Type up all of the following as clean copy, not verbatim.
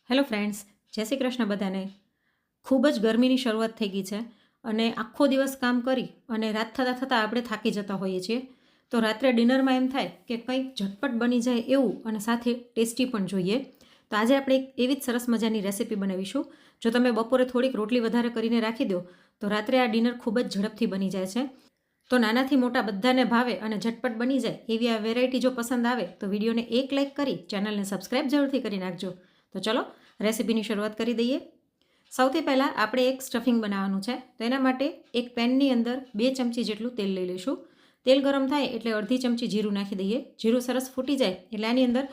Hello friends, જય શ્રી કૃષ્ણ બધાને. ખૂબ જ ગરમીની શરૂઆત થઈ ગઈ છે અને આખો દિવસ કામ કરી અને રાત થતાં થતાં આપણે થાકી જતા હોઈએ છીએ. તો રાત્રે ડિનરમાં એમ થાય કે કંઈક ઝટપટ બની જાય એવું અને સાથે ટેસ્ટી પણ જોઈએ. તો આજે આપણે એક એવી જ સરસ મજાની રેસીપી બનાવીશું. જો તમે બપોરે થોડીક રોટલી વધારે કરીને રાખી દો તો રાત્રે આ ડિનર ખૂબ જ ઝડપથી બની જાય છે. તો નાનાથી મોટા બધાને ભાવે અને ઝટપટ બની જાય એવી આ વેરાયટી જો પસંદ આવે તો વિડીયોને એક લાઇક કરી ચેનલને સબસ્ક્રાઈબ જરૂરથી કરી નાખજો. તો ચલો રેસીપીની શરૂઆત કરી દઈએ. સૌથી પહેલાં આપણે એક સ્ટફિંગ બનાવવાનું છે. તો એના માટે એક પેનની અંદર 2 ચમચી જેટલું તેલ લઈ લઈશું. તેલ ગરમ થાય એટલે અડધી ચમચી જીરું નાખી દઈએ. જીરું સરસ ફૂટી જાય એટલે આની અંદર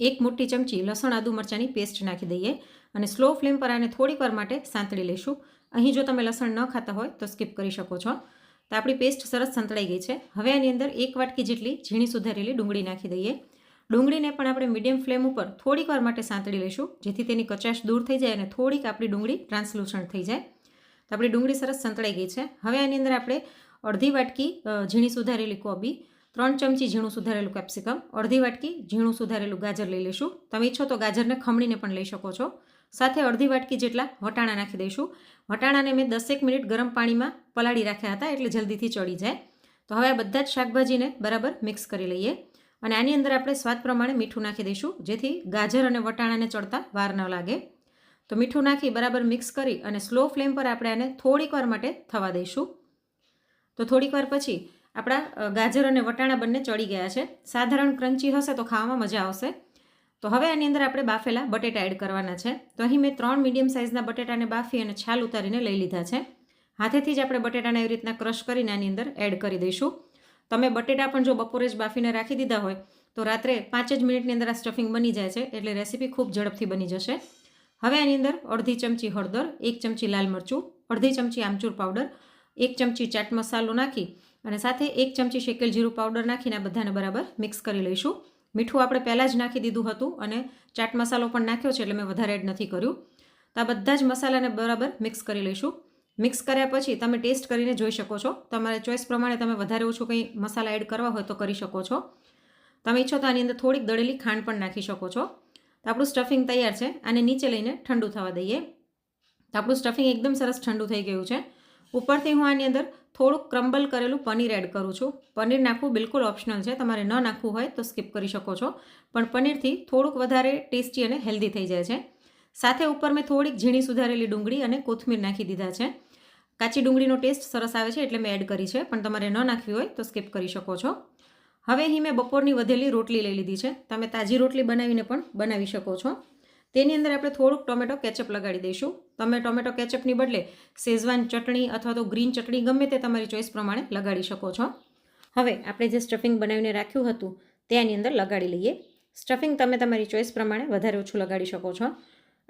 1 મોટી ચમચી લસણ આદુ મરચાંની પેસ્ટ નાખી દઈએ અને સ્લો ફ્લેમ પર આને થોડીક વાર માટે સાંતળી લઈશું. અહીં જો તમે લસણ ન ખાતા હોય તો સ્કીપ કરી શકો છો. તો આપણી પેસ્ટ સરસ સંતળાઈ ગઈ છે. હવે આની અંદર 1 વાટકી જેટલી ઝીણી સુધારેલી ડુંગળી નાખી દઈએ. ડુંગળીને પણ આપણે મીડિયમ ફ્લેમ ઉપર થોડીક વાર માટે સાંતળી લઈશું, જેથી તેની કચાશ દૂર થઈ જાય અને થોડીક આપણી ડુંગળી ટ્રાન્સલુસન્ટ થઈ જાય. તો આપણી ડુંગળી સરસ સંતળાઈ ગઈ છે. હવે આની અંદર આપણે અડધી વાટકી ઝીણી સુધારેલી કોબી, 3 ચમચી ઝીણું સુધારેલું કેપ્સિકમ, અડધી વાટકી ઝીણું સુધારેલું ગાજર લઈ લઈશું. તમે ઈચ્છો તો ગાજરને ખમણીને પણ લઈ શકો છો. સાથે અડધી વાટકી જેટલા વટાણા નાખી દઈશું. વટાણાને મેં 10 મિનિટ ગરમ પાણીમાં પલાળી રાખ્યા હતા એટલે જલ્દીથી ચડી જાય. તો હવે આ બધા જ શાકભાજીને બરાબર મિક્સ કરી લઈએ અને આની અંદર આપણે સ્વાદ પ્રમાણે મીઠું નાખી દઈશું, જેથી ગાજર અને વટાણાને ચડતા વાર ન લાગે. તો મીઠું નાખી બરાબર મિક્સ કરી અને સ્લો ફ્લેમ પર આપણે આને થોડીક વાર માટે થવા દઈશું. તો થોડીક વાર પછી આપણા ગાજર અને વટાણા બંને ચડી ગયા છે. સાધારણ ક્રન્ચી હશે તો ખાવામાં મજા આવશે. તો હવે આની અંદર આપણે બાફેલા બટેટા એડ કરવાના છે. તો અહીં મેં 3 મીડિયમ સાઇઝના બટેટાને બાફી અને છાલ ઉતારીને લઈ લીધા છે. હાથેથી જ આપણે બટેટાને એવી રીતના ક્રશ કરીને આની અંદર એડ કરી દઈશું. તમે બટેટા પણ જો બપોરે જ બાફીને રાખી દીધા હોય તો રાત્રે 5 જ મિનિટની અંદર આ સ્ટફિંગ બની જાય છે, એટલે રેસીપી ખૂબ ઝડપથી બની જશે. હવે આની અંદર અડધી ચમચી હળદર, 1 ચમચી લાલ મરચું, અડધી ચમચી આમચૂર પાવડર, 1 ચમચી ચાટ મસાલો નાખી અને સાથે 1 ચમચી શેકેલ જીરું પાવડર નાખીને આ બધાને બરાબર મિક્સ કરી લઈશું. મીઠું આપણે પહેલાં જ નાખી દીધું હતું અને ચાટ મસાલો પણ નાખ્યો છે એટલે મેં વધારે એડ નથી કર્યું. તો આ બધા જ મસાલાને બરાબર મિક્સ કરી લઈશું. મિક્સ કર્યા પછી તમે ટેસ્ટ કરીને જોઈ શકો છો. તમારે ચોઈસ પ્રમાણે તમે વધારે ઓછું કંઈ મસાલા એડ કરવા હોય તો કરી શકો છો. તમે ઈચ્છો તો આની અંદર થોડીક દળેલી ખાંડ પણ નાખી શકો છો. તો આપણું સ્ટફિંગ તૈયાર છે. આને નીચે લઈને ઠંડુ થવા દઈએ. તો આપણું સ્ટફિંગ એકદમ સરસ ઠંડુ થઈ ગયું છે. ઉપરથી હું આની અંદર થોડુંક ક્રમ્બલ કરેલું પનીર એડ કરું છું. પનીર નાખવું બિલકુલ ઓપ્શનલ છે. તમારે ન નાખવું હોય તો સ્કીપ કરી શકો છો, પણ પનીરથી થોડુંક વધારે ટેસ્ટી અને હેલ્ધી થઈ જાય છે. સાથે ઉપર મેં થોડીક ઝીણી સુધારેલી ડુંગળી અને કોથમીર નાખી દીધા છે. કાચી ડુંગળીનો ટેસ્ટ સરસ આવે છે એટલે મેં એડ કરી છે, પણ તમારે ન નાખવી હોય તો સ્કીપ કરી શકો છો. હવે અહીં મેં બપોરની વધેલી રોટલી લઈ લીધી છે. તમે તાજી રોટલી બનાવીને પણ બનાવી શકો છો. તેની અંદર આપણે થોડુંક ટોમેટો કેચઅપ લગાડી દઈશું. તમે ટોમેટો કેચઅપની બદલે શેઝવાન ચટણી અથવા તો ગ્રીન ચટણી ગમે તે તમારી ચોઈસ પ્રમાણે લગાડી શકો છો. હવે આપણે જે સ્ટફિંગ બનાવીને રાખ્યું હતું તે આની અંદર લગાડી લઈએ. સ્ટફિંગ તમે તમારી ચોઈસ પ્રમાણે વધારે ઓછું લગાડી શકો છો.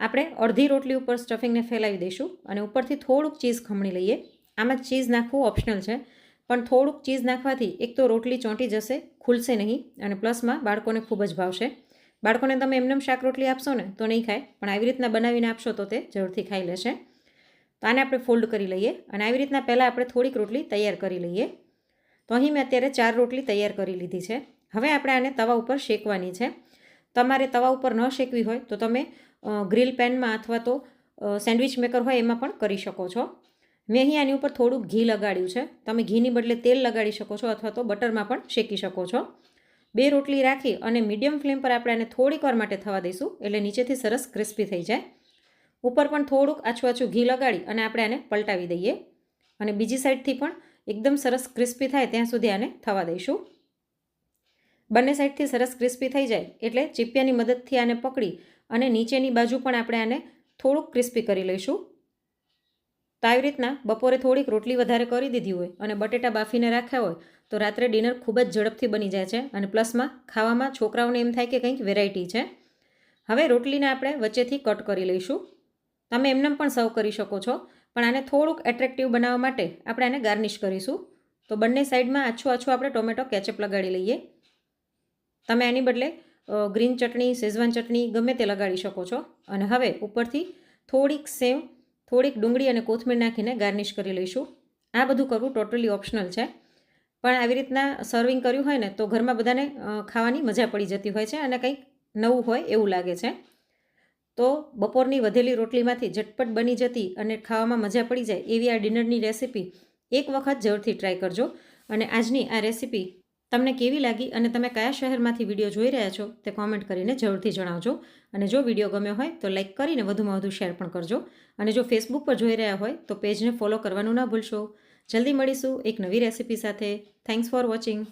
આપણે અડધી રોટલી ઉપર સ્ટફિંગને ફેલાવી દઈશું અને ઉપરથી થોડુંક ચીઝ ખમણી લઈએ. આમાં ચીઝ નાખવું ઓપ્શનલ છે, પણ થોડુંક ચીઝ નાખવાથી એક તો રોટલી ચોંટી જશે, ખુલશે નહીં, અને પ્લસમાં બાળકોને ખૂબ જ ભાવશે. બાળકોને તમે એમનેમ શાક રોટલી આપશો ને તો નહીં ખાય, પણ આવી રીતના બનાવીને આપશો તો તે જરૂરથી ખાઈ લેશે. તો આને આપણે ફોલ્ડ કરી લઈએ અને આવી રીતના પહેલાં આપણે થોડીક રોટલી તૈયાર કરી લઈએ. તો અહીં મેં અત્યારે 4 રોટલી તૈયાર કરી લીધી છે. હવે આપણે આને તવા ઉપર શેકવાની છે. તમારે તવા ઉપર ન શેકવી હોય તો તમે ગ્રીલ પેનમાં અથવા તો સેન્ડવિચ મેકર હોય એમાં પણ કરી શકો છો. મેં અહીં આની ઉપર થોડુંક ઘી લગાડ્યું છે. તમે ઘીની બદલે તેલ લગાડી શકો છો અથવા તો બટરમાં પણ શેકી શકો છો. 2 રોટલી રાખી અને મીડિયમ ફ્લેમ પર આપણે આને થોડીક વાર માટે થવા દઈશું, એટલે નીચેથી સરસ ક્રિસ્પી થઈ જાય. ઉપર પણ થોડુંક આછું ઘી લગાડી અને આપણે આને પલટાવી દઈએ અને બીજી સાઈડથી પણ એકદમ સરસ ક્રિસ્પી થાય ત્યાં સુધી આને થવા દઈશું. બંને સાઈડથી સરસ ક્રિસ્પી થઈ જાય એટલે ચીપિયાની મદદથી આને પકડી અને નીચેની બાજુ પણ આપણે આને થોડુંક ક્રિસ્પી કરી લઈશું. તો આવી રીતના બપોરે થોડીક રોટલી વધારે કરી દીધી હોય અને બટેટા બાફીને રાખ્યા હોય તો રાત્રે ડિનર ખૂબ જ ઝડપથી બની જાય છે અને પ્લસમાં ખાવામાં છોકરાઓને એમ થાય કે કંઈક વેરાયટી છે. હવે રોટલીને આપણે વચ્ચેથી કટ કરી લઈશું. તમે એમનેમ પણ સર્વ કરી શકો છો, પણ આને થોડુંક એટ્રેક્ટિવ બનાવવા માટે આપણે આને ગાર્નિશ કરીશું. તો બંને સાઈડમાં આછું આપણે ટોમેટો કેચઅપ લગાડી લઈએ. તમે આની બદલે ગ્રીન ચટણી, શેઝવાન ચટણી ગમે તે લગાડી શકો છો. અને હવે ઉપરથી થોડીક સેવ, થોડીક ડુંગળી અને કોથમીર નાખીને ગાર્નિશ કરી લઈશું. આ બધું કરવું ટોટલી ઓપ્શનલ છે, પણ આવી રીતના સર્વિંગ કર્યું હોય ને તો ઘરમાં બધાને ખાવાની મજા પડી જતી હોય છે અને કંઈક નવું હોય એવું લાગે છે. તો બપોરની વધેલી રોટલીમાંથી ઝટપટ બની જતી અને ખાવામાં મજા પડી જાય એવી આ ડિનરની રેસીપી એક વખત જરૂરથી ટ્રાય કરજો. અને આજની આ રેસીપી તમને કેવી લાગી અને તમે કયા શહેરમાંથી વિડીયો જોઈ રહ્યા છો તે કોમેન્ટ કરીને જરૂરથી જણાવજો. અને જો વિડીયો ગમ્યો હોય તો લાઇક કરીને વધુમાં વધુ શેર પણ કરજો. અને જો ફેસબુક પર જોઈ રહ્યા હોય તો પેજને ફોલો કરવાનું ના ભૂલશો. જલ્દી મળીશું એક નવી રેસીપી સાથે. Thanks for watching.